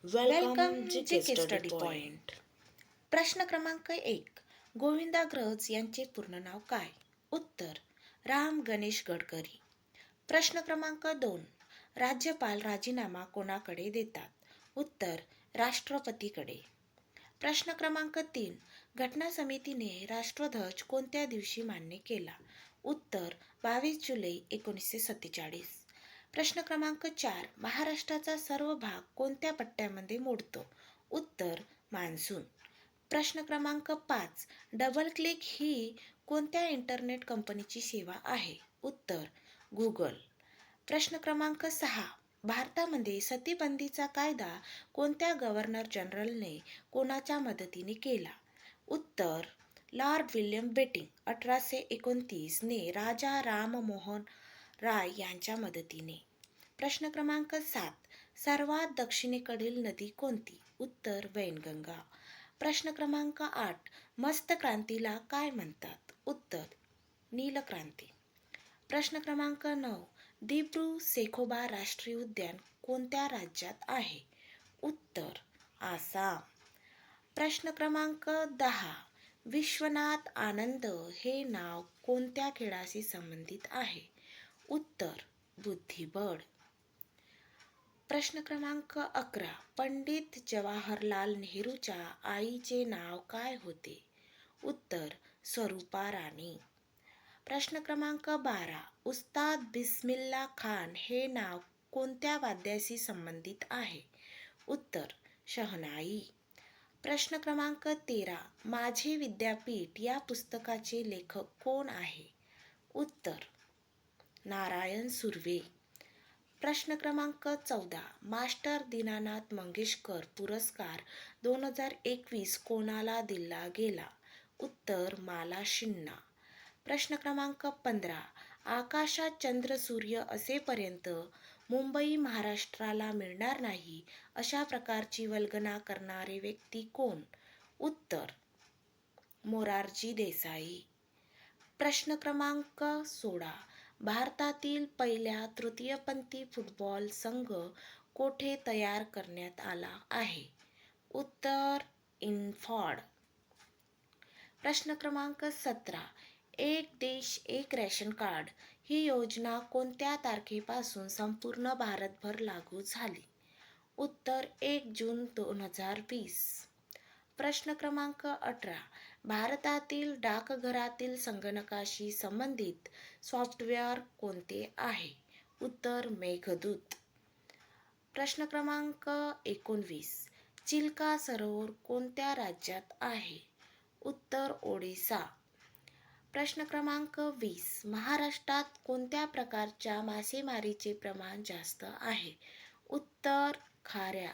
Welcome जी जी के के study study point. Point. प्रश्न क्रमांक 1. गोविंदाग्रज यांचे पूर्ण नाव काय? उत्तर राम गणेश गडकरी. प्रश्न क्रमांक 2. राज्यपाल राजीनामा कोणाकडे देतात? उत्तर राष्ट्रपतीकडे. प्रश्न क्रमांक 3. घटना समितीने राष्ट्रध्वज कोणत्या दिवशी मान्य केला? उत्तर 22 जुलै 1947. प्रश्न क्रमांक 4. महाराष्ट्राचा सर्व भाग कोणत्या पट्ट्यामध्ये मोडतो? उत्तर मान्सून. प्रश्न क्रमांक 5. डबल क्लिक ही कोणत्या इंटरनेट कंपनीची सेवा आहे? उत्तर गुगल. प्रश्न क्रमांक 6. भारतामध्ये सतीबंदीचा कायदा कोणत्या गव्हर्नर जनरलने कोणाच्या मदतीने केला? उत्तर लॉर्ड विल्यम बेटिंक 1829 ने राजा राममोहन राय यांच्या मदतीने. प्रश्न क्रमांक 7. सर्वात दक्षिणेकडील नदी कोणती? उत्तर वैनगंगा. प्रश्न क्रमांक 8. मस्त क्रांतीला काय म्हणतात? उत्तर नीलक्रांती. प्रश्न क्रमांक 9. दिब्रू सेखोबा राष्ट्रीय उद्यान कोणत्या राज्यात आहे? उत्तर आसाम. प्रश्न क्रमांक 10. विश्वनाथ आनंद हे नाव कोणत्या खेळाशी संबंधित आहे? उत्तर बुद्धिबळ. प्रश्न क्रमांक 11. पंडित जवाहरलाल नेहरूच्या आईचे नाव काय होते? उत्तर स्वरूपा राणी. प्रश्न क्रमांक 12. उस्ताद बिस्मिल्ला खान हे नाव कोणत्या वाद्याशी संबंधित आहे? उत्तर शहनाई. प्रश्न क्रमांक 13. माझे विद्यापीठ या पुस्तकाचे लेखक कोण आहे? उत्तर नारायण सुर्वे. प्रश्न क्रमांक 14. मास्टर दीनानाथ मंगेशकर पुरस्कार 2021 कोणाला दिला गेला? उत्तर माला शिन्ना. प्रश्न क्रमांक 15. आकाशात चंद्र सूर्य असेपर्यंत मुंबई महाराष्ट्राला मिळणार नाही अशा प्रकारची वल्गना करणारे व्यक्ती कोण? उत्तर मोरारजी देसाई. प्रश्न क्रमांक 16. भारतातील पहिला तृतीयपंथी फुटबॉल संघ कोठे तयार करण्यात आला आहे? उत्तर इंफॉड. प्रश्न क्रमांक 17. एक देश एक रेशन कार्ड ही योजना कोणत्या तारखेपासून संपूर्ण भारतभर लागू झाली? उत्तर 1 जून 2020. प्रश्न क्रमांक 18. भारतातील डाकघरातील संगणकाशी संबंधित सॉफ्टवेअर कोणते आहे? उत्तर मेघदूत. प्रश्न क्रमांक 19. चिल्का सरोवर कोणत्या राज्यात आहे? उत्तर ओडिसा. प्रश्न क्रमांक 20. महाराष्ट्रात कोणत्या प्रकारच्या मासेमारीचे प्रमाण जास्त आहे? उत्तर खाऱ्या